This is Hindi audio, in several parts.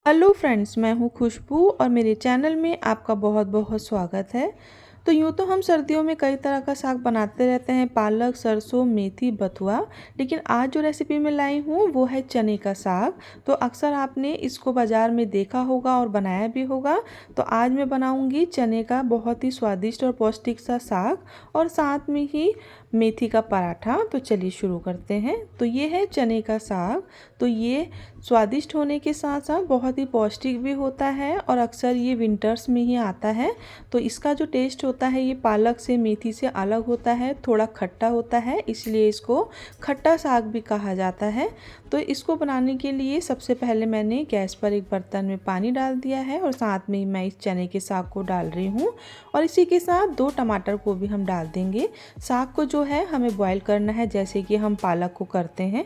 हेलो फ्रेंड्स, मैं हूँ खुशबू और मेरे चैनल में आपका बहुत बहुत स्वागत है। तो यूँ तो हम सर्दियों में कई तरह का साग बनाते रहते हैं, पालक, सरसों, मेथी, बथुआ। लेकिन आज जो रेसिपी मैं लाई हूँ वो है चने का साग। तो अक्सर आपने इसको बाज़ार में देखा होगा और बनाया भी होगा। तो आज मैं बनाऊँगी चने का बहुत ही स्वादिष्ट और पौष्टिक सा साग और साथ में ही मेथी का पराठा। तो चलिए शुरू करते हैं। तो ये है चने का साग। तो ये स्वादिष्ट होने के साथ साथ बहुत ही पौष्टिक भी होता है और अक्सर ये विंटर्स में ही आता है। तो इसका जो टेस्ट होता है ये पालक से, मेथी से अलग होता है, थोड़ा खट्टा होता है, इसलिए इसको खट्टा साग भी कहा जाता है। तो इसको बनाने के लिए सबसे पहले मैंने गैस पर एक बर्तन में पानी डाल दिया है और साथ में ही मैं इस चने के साग को डाल रही हूँ और इसी के साथ 2 टमाटर को भी हम डाल देंगे। साग को जो है हमें बॉईल करना है जैसे कि हम पालक को करते हैं।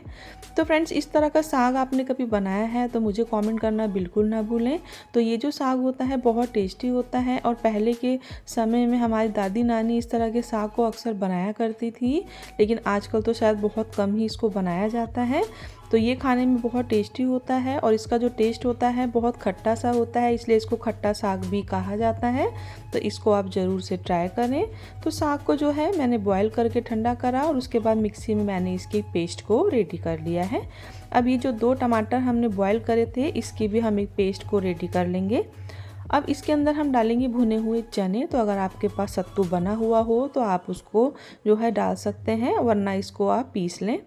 तो फ्रेंड्स, इस तरह का साग आपने कभी बनाया है तो मुझे कमेंट करना बिल्कुल ना भूलें। तो ये जो साग होता है बहुत टेस्टी होता है और पहले के समय में हमारी दादी नानी इस तरह के साग को अक्सर बनाया करती थी, लेकिन आजकल तो शायद बहुत कम ही इसको बनाया जाता है। तो ये खाने में बहुत टेस्टी होता है और इसका जो टेस्ट होता है बहुत खट्टा सा होता है, इसलिए इसको खट्टा साग भी कहा जाता है। तो इसको आप ज़रूर से ट्राई करें। तो साग को जो है मैंने बॉईल करके ठंडा करा और उसके बाद मिक्सी में मैंने इसकी पेस्ट को रेडी कर लिया है। अब ये जो 2 टमाटर हमने बॉईल करे थे इसकी भी हम एक पेस्ट को रेडी कर लेंगे। अब इसके अंदर हम डालेंगे भुने हुए चने। तो अगर आपके पास सत्तू बना हुआ हो तो आप उसको जो है डाल सकते हैं, वरना इसको आप पीस लें।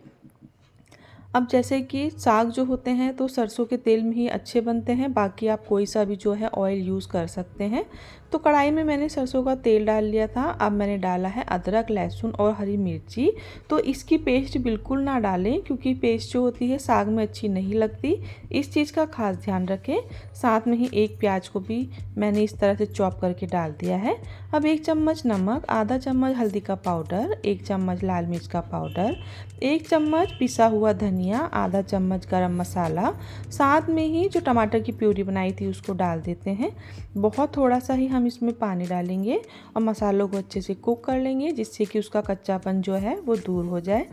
अब जैसे कि साग जो होते हैं तो सरसों के तेल में ही अच्छे बनते हैं, बाकी आप कोई सा भी जो है ऑयल यूज़ कर सकते हैं। तो कढ़ाई में मैंने सरसों का तेल डाल लिया था। अब मैंने डाला है अदरक, लहसुन और हरी मिर्ची। तो इसकी पेस्ट बिल्कुल ना डालें क्योंकि पेस्ट जो होती है साग में अच्छी नहीं लगती, इस चीज़ का खास ध्यान रखें। साथ में ही एक प्याज को भी मैंने इस तरह से चॉप करके डाल दिया है। अब 1 चम्मच नमक, आधा चम्मच हल्दी का पाउडर, 1 चम्मच लाल मिर्च का पाउडर, 1 चम्मच पिसा हुआ धनिया, आधा चम्मच गरम मसाला, साथ में ही जो टमाटर की प्यूरी बनाई थी उसको डाल देते हैं। बहुत थोड़ा सा ही हम इसमें पानी डालेंगे और मसालों को अच्छे से कुक कर लेंगे जिससे कि उसका कच्चापन जो है वो दूर हो जाए।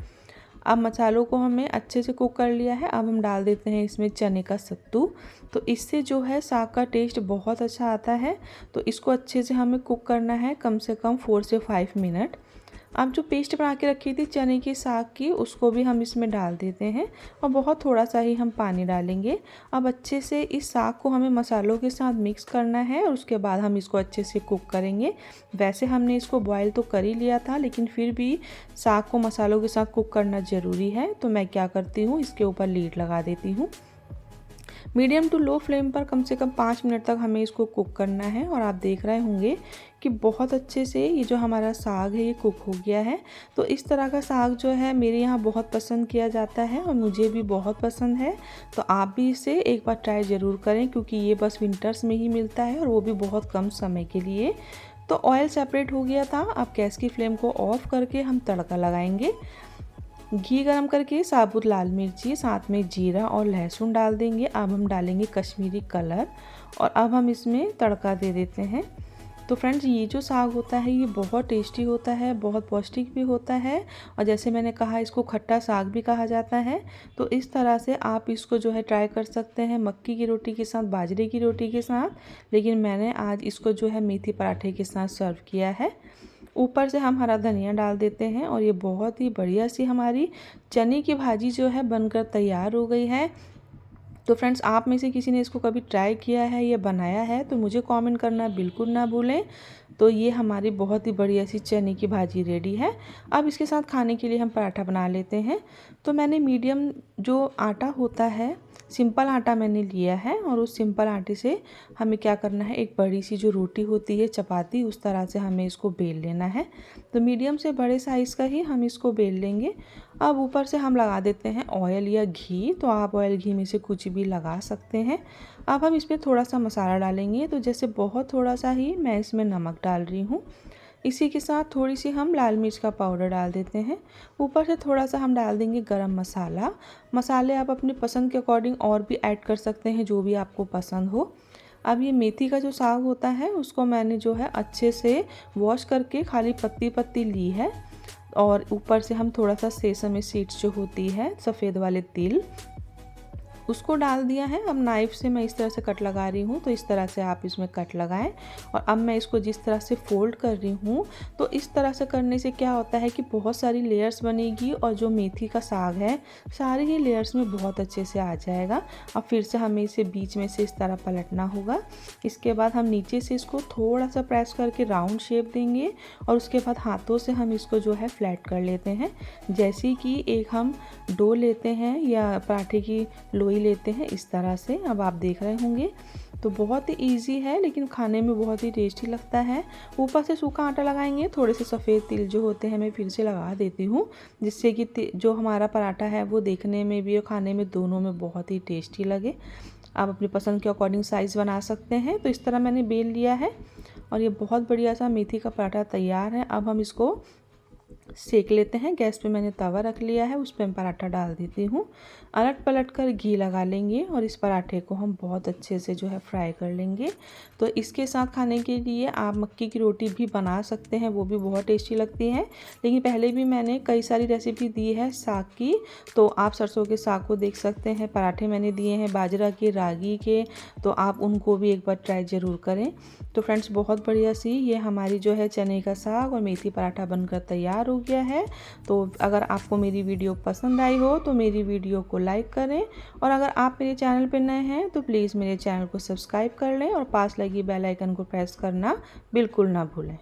अब मसालों को हमने अच्छे से कुक कर लिया है। अब हम डाल देते हैं इसमें चने का सत्तू। तो इससे जो है साग का टेस्ट बहुत अच्छा आता है। तो इसको अच्छे से हमें कुक करना है कम से कम 4 से 5 मिनट। अब जो पेस्ट बना के रखी थी चने की साग की उसको भी हम इसमें डाल देते हैं और बहुत थोड़ा सा ही हम पानी डालेंगे। अब अच्छे से इस साग को हमें मसालों के साथ मिक्स करना है और उसके बाद हम इसको अच्छे से कुक करेंगे। वैसे हमने इसको बॉईल तो कर ही लिया था, लेकिन फिर भी साग को मसालों के साथ कुक करना ज़रूरी है। तो मैं क्या करती हूँ, इसके ऊपर लीड लगा देती हूँ। मीडियम टू लो फ्लेम पर कम से कम 5 मिनट तक हमें इसको कुक करना है और आप देख रहे होंगे कि बहुत अच्छे से ये जो हमारा साग है ये कुक हो गया है। तो इस तरह का साग जो है मेरे यहाँ बहुत पसंद किया जाता है और मुझे भी बहुत पसंद है। तो आप भी इसे एक बार ट्राई ज़रूर करें क्योंकि ये बस विंटर्स में ही मिलता है और वो भी बहुत कम समय के लिए। तो ऑयल सेपरेट हो गया था। अब गैस की फ्लेम को ऑफ करके हम तड़का लगाएंगे। घी गरम करके साबुत लाल मिर्ची, साथ में जीरा और लहसुन डाल देंगे। अब हम डालेंगे कश्मीरी कलर और अब हम इसमें तड़का दे देते हैं। तो फ्रेंड्स, ये जो साग होता है ये बहुत टेस्टी होता है, बहुत पौष्टिक भी होता है और जैसे मैंने कहा इसको खट्टा साग भी कहा जाता है। तो इस तरह से आप इसको जो है ट्राई कर सकते हैं मक्की की रोटी के साथ, बाजरे की रोटी के साथ, लेकिन मैंने आज इसको जो है मेथी पराठे के साथ सर्व किया है। ऊपर से हम हरा धनिया डाल देते हैं और ये बहुत ही बढ़िया सी हमारी चने की भाजी जो है बनकर तैयार हो गई है। तो फ्रेंड्स, आप में से किसी ने इसको कभी ट्राई किया है या बनाया है तो मुझे कमेंट करना बिल्कुल ना भूलें। तो ये हमारी बहुत ही बढ़िया सी चने की भाजी रेडी है। अब इसके साथ खाने के लिए हम पराठा बना लेते हैं। तो मैंने मीडियम जो आटा होता है, सिंपल आटा मैंने लिया है और उस सिंपल आटे से हमें क्या करना है, एक बड़ी सी जो रोटी होती है चपाती, उस तरह से हमें इसको बेल लेना है। तो मीडियम से बड़े साइज़ का ही हम इसको बेल लेंगे। अब ऊपर से हम लगा देते हैं ऑयल या घी। तो आप ऑयल घी में से कुछ भी लगा सकते हैं। अब हम इसमें थोड़ा सा मसाला डालेंगे। तो जैसे बहुत थोड़ा सा ही मैं इसमें नमक डाल रही हूँ। इसी के साथ थोड़ी सी हम लाल मिर्च का पाउडर डाल देते हैं। ऊपर से थोड़ा सा हम डाल देंगे गरम मसाला। मसाले आप अपनी पसंद के अकॉर्डिंग और भी ऐड कर सकते हैं, जो भी आपको पसंद हो। अब ये मेथी का जो साग होता है उसको मैंने जो है अच्छे से वॉश करके खाली पत्ती पत्ती ली है और ऊपर से हम थोड़ा सा सेसमे सीड्स जो होती है, सफ़ेद वाले तिल, उसको डाल दिया है। अब नाइफ़ से मैं इस तरह से कट लगा रही हूँ, तो इस तरह से आप इसमें कट लगाएं। और अब मैं इसको जिस तरह से फ़ोल्ड कर रही हूँ, तो इस तरह से करने से क्या होता है कि बहुत सारी लेयर्स बनेगी और जो मेथी का साग है सारी ही लेयर्स में बहुत अच्छे से आ जाएगा। अब फिर से हमें इसे बीच में से इस तरह पलटना होगा। इसके बाद हम नीचे से इसको थोड़ा सा प्रेस करके राउंड शेप देंगे और उसके बाद हाथों से हम इसको जो है फ्लैट कर लेते हैं। जैसे कि एक हम डो लेते हैं या पराठे की लोई लेते हैं, इस तरह से। अब आप देख रहे होंगे, तो बहुत ही ईजी है लेकिन खाने में बहुत ही टेस्टी लगता है। ऊपर से सूखा आटा लगाएंगे, थोड़े से सफ़ेद तिल जो होते हैं मैं फिर से लगा देती हूँ, जिससे कि जो हमारा पराठा है वो देखने में भी और खाने में दोनों में बहुत ही टेस्टी लगे। आप अपनी पसंद के अकॉर्डिंग साइज़ बना सकते हैं। तो इस तरह मैंने बेल लिया है और ये बहुत बढ़िया सा मेथी का पराठा तैयार है। अब हम इसको सेक लेते हैं। गैस पे मैंने तवा रख लिया है, उस पर मैं पराठा डाल देती हूँ। अलट पलट कर घी लगा लेंगे और इस पराठे को हम बहुत अच्छे से जो है फ्राई कर लेंगे। तो इसके साथ खाने के लिए आप मक्की की रोटी भी बना सकते हैं, वो भी बहुत टेस्टी लगती है। लेकिन पहले भी मैंने कई सारी रेसिपी दी है साग की, तो आप सरसों के साग को देख सकते हैं। पराठे मैंने दिए हैं बाजरा के, रागी के, तो आप उनको भी एक बार ट्राई ज़रूर करें। तो फ्रेंड्स, बहुत बढ़िया सी ये हमारी जो है चने का साग और मेथी पराठा बनकर तैयार हो गया है। तो अगर आपको मेरी वीडियो पसंद आई हो तो मेरी वीडियो को लाइक करें, और अगर आप मेरे चैनल पर नए हैं तो प्लीज़ मेरे चैनल को सब्सक्राइब कर लें और पास लगी बेल आइकन को प्रेस करना बिल्कुल ना भूलें।